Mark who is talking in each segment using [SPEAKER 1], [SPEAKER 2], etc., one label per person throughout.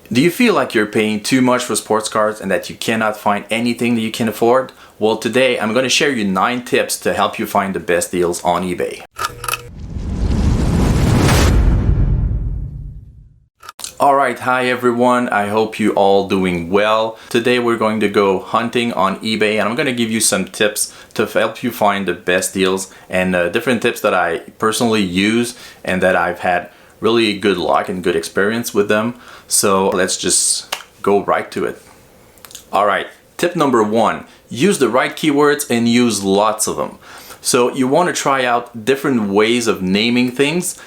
[SPEAKER 1] Do you feel like you're paying too much for sports cars and that you cannot find anything that you can afford? Well, today I'm going to share you 9 tips to help you find the best deals on eBay. Alright, hi everyone, I hope you all doing well. Today we're going to go hunting on eBay and I'm going to give you some tips to help you find the best deals and different tips that I personally use and that I've had really good luck and good experience with them. So let's just go right to it. Alright, tip number 1, use the right keywords and use lots of them. So you want to try out different ways of naming things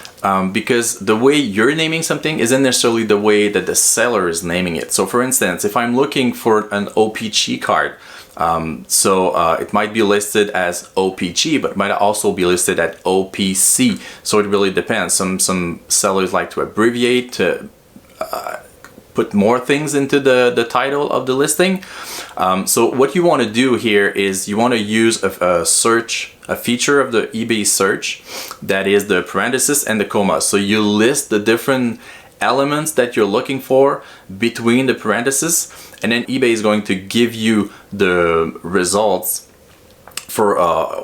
[SPEAKER 1] because the way you're naming something isn't necessarily the way that the seller is naming it. So for instance, if I'm looking for an OPG card, it might be listed as OPG, but might also be listed at OPC. So it really depends. Some sellers like to abbreviate to put more things into the title of the listing. So what you want to do here is you want to use a feature of the eBay search that is the parentheses and the comma. So you list the different elements that you're looking for between the parentheses, and then eBay is going to give you the results for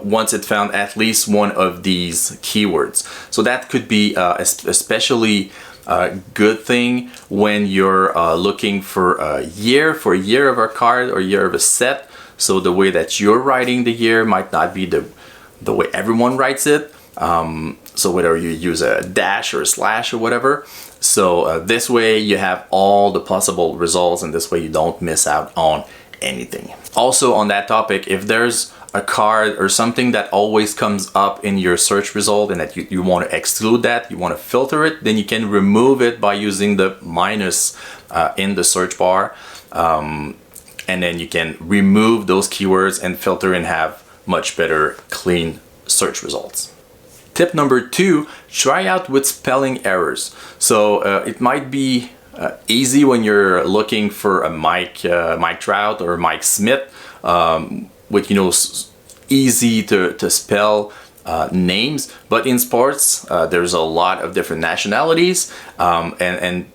[SPEAKER 1] once it found at least one of these keywords. So that could be especially a good thing when you're looking for a year of a card or year of a set. So the way that you're writing the year might not be the way everyone writes it. So whether you use a dash or a slash or whatever. So this way you have all the possible results, and this way you don't miss out on anything. Also on that topic, if there's a card or something that always comes up in your search result and that you want to exclude that, you want to filter it, then you can remove it by using the minus in the search bar. And then you can remove those keywords and filter and have much better clean search results. Tip number 2, try out with spelling errors. So it might be easy when you're looking for a Mike Trout or Mike Smith with easy to spell names, but in sports there's a lot of different nationalities and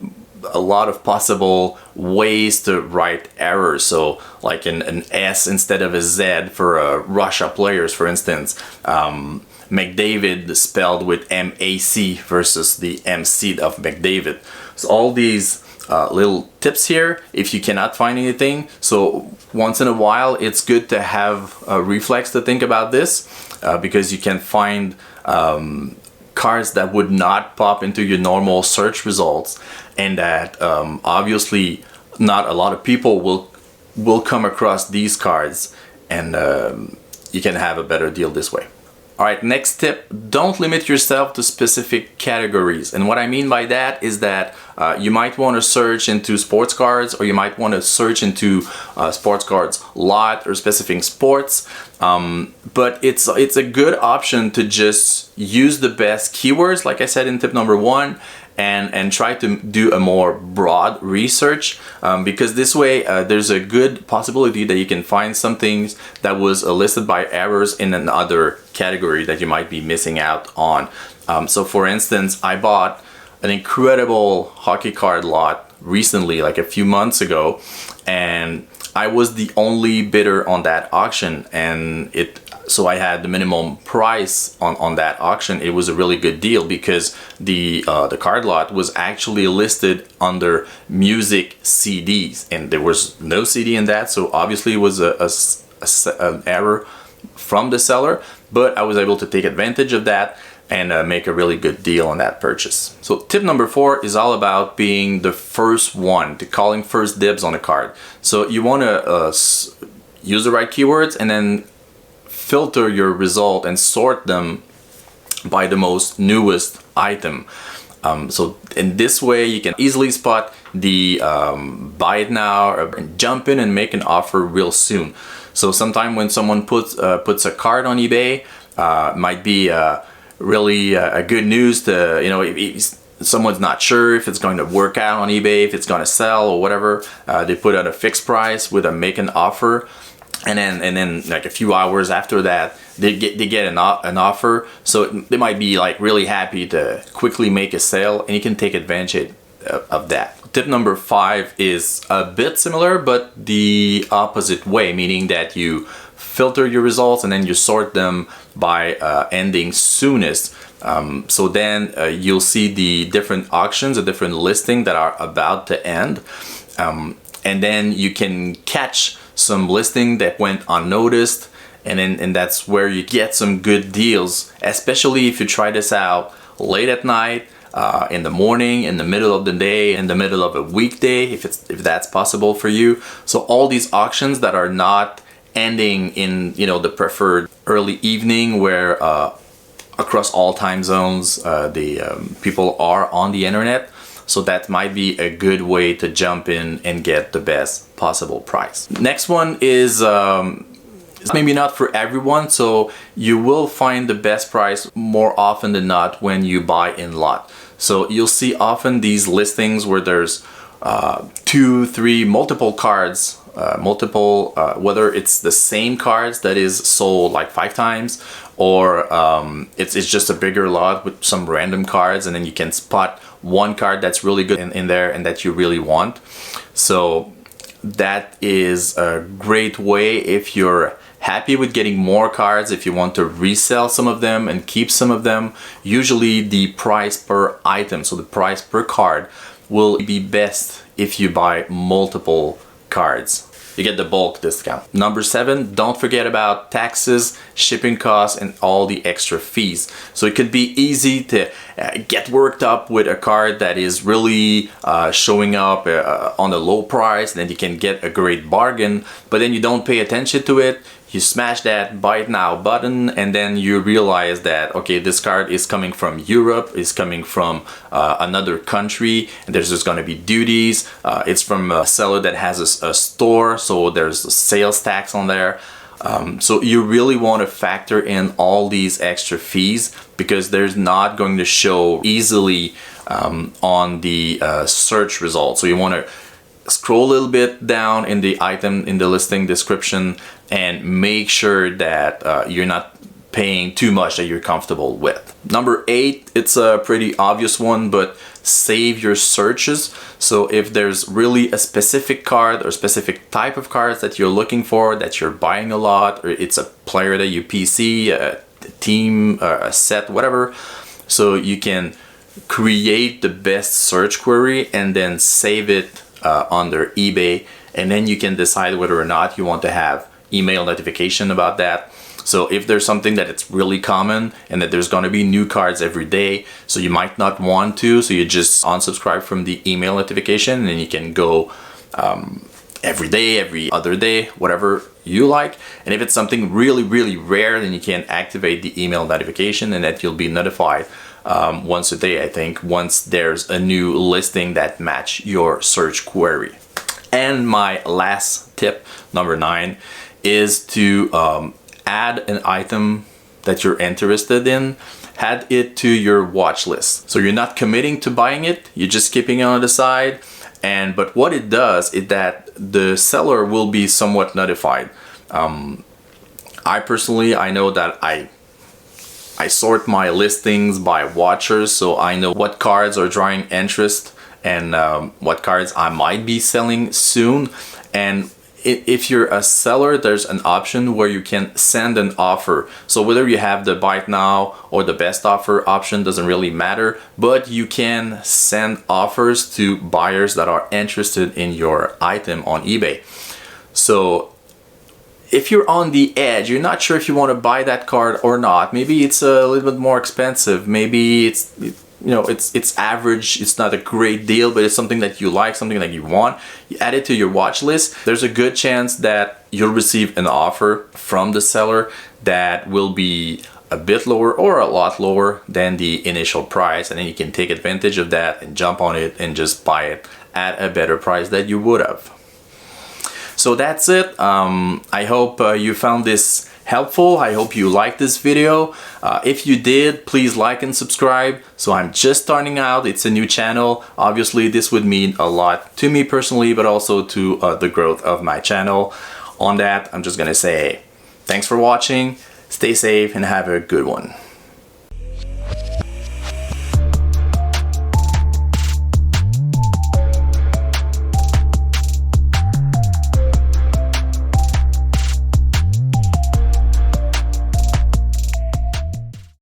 [SPEAKER 1] a lot of possible ways to write errors. So like an S instead of a Z for Russia players, for instance. McDavid spelled with M-A-C versus the MC of McDavid. So all these little tips here if you cannot find anything. So once in a while it's good to have a reflex to think about this because you can find cards that would not pop into your normal search results, and that obviously not a lot of people will come across these cards, and you can have a better deal this way. Alright, next tip, don't limit yourself to specific categories. And what I mean by that is that you might want to search into sports cards, or you might want to search into sports cards lot or specific sports. But it's a good option to just use the best keywords, like I said in tip number 1, and try to do a more broad research because this way there's a good possibility that you can find some things that was listed by errors in another category that you might be missing out on. So for instance, I bought an incredible hockey card lot recently, like a few months ago, and I was the only bidder on that auction, and so I had the minimum price on that auction. It was a really good deal because the card lot was actually listed under music CDs, and there was no CD in that, so obviously it was an error from the seller, but I was able to take advantage of that and make a really good deal on that purchase. So tip number 4 is all about being the first one, to calling first dibs on a card. So you want to use the right keywords and then filter your result and sort them by the most newest item. So in this way you can easily spot the buy it now or jump in and make an offer real soon. So sometime when someone puts a card on eBay, might be really good news to, if someone's not sure if it's going to work out on eBay, if it's going to sell or whatever, they put out a fixed price with a make an offer, and then like a few hours after that they get an offer. So they might be like really happy to quickly make a sale, and you can take advantage of that. Tip number 5 is a bit similar, but the opposite way, meaning that you filter your results and then you sort them by ending soonest. So then you'll see the different auctions, the different listings that are about to end. And then you can catch some listing that went unnoticed, and that's where you get some good deals, especially if you try this out late at night, in the morning, in the middle of the day, in the middle of a weekday, if that's possible for you. So all these auctions that are not ending in, you know, the preferred early evening, where across all time zones the people are on the internet. So that might be a good way to jump in and get the best possible price. Next one is maybe not for everyone, so you will find the best price more often than not when you buy in lot. So you'll see often these listings where there's 2, 3, multiple cards, whether it's the same cards that is sold like 5 times, or it's just a bigger lot with some random cards, and then you can spot one card that's really good in there and that you really want. So that is a great way if you're happy with getting more cards, if you want to resell some of them and keep some of them. Usually the price per item, so the price per card, will be best if you buy multiple cards. You get the bulk discount. Number 7, don't forget about taxes, shipping costs, and all the extra fees. So it could be easy to get worked up with a card that is really showing up on a low price, and then you can get a great bargain, but then you don't pay attention to it. You smash that buy it now button, and then you realize that, okay, this card is coming from Europe, is coming from another country, and there's just gonna be duties. It's from a seller that has a store, so there's sales tax on there. So you really want to factor in all these extra fees, because there's not going to show easily on the search results. So you want to scroll a little bit down in the item, in the listing description, and make sure that you're not paying too much that you're comfortable with. Number 8, it's a pretty obvious one, but save your searches. So if there's really a specific card or specific type of cards that you're looking for, that you're buying a lot, or it's a player that you PC, a team, a set, whatever, so you can create the best search query and then save it under eBay, and then you can decide whether or not you want to have email notification about that. So if there's something that it's really common and that there's going to be new cards every day, so you might not want to, so you just unsubscribe from the email notification, and then you can go every day, every other day, whatever you like. And if it's something really, really rare, then you can activate the email notification, and that you'll be notified once a day, I think, once there's a new listing that match your search query. And my last tip, number 9, is to add an item that you're interested in, add it to your watch list. So you're not committing to buying it, you're just keeping it on the side. But what it does is that the seller will be somewhat notified. I know that I sort my listings by watchers, so I know what cards are drawing interest and what cards I might be selling soon. And if you're a seller, there's an option where you can send an offer. So whether you have the buy it now or the best offer option doesn't really matter, but you can send offers to buyers that are interested in your item on eBay. So if you're on the edge, you're not sure if you want to buy that card or not. Maybe it's a little bit more expensive. Maybe it's average. It's not a great deal, but it's something that you like, something that you want. You add it to your watch list. There's a good chance that you'll receive an offer from the seller that will be a bit lower or a lot lower than the initial price, and then you can take advantage of that and jump on it and just buy it at a better price that you would have. So that's it. I hope you found this helpful. I hope you liked this video. If you did, please like and subscribe. So I'm just starting out. It's a new channel. Obviously, this would mean a lot to me personally, but also to the growth of my channel. On that, I'm just gonna say thanks for watching. Stay safe and have a good one.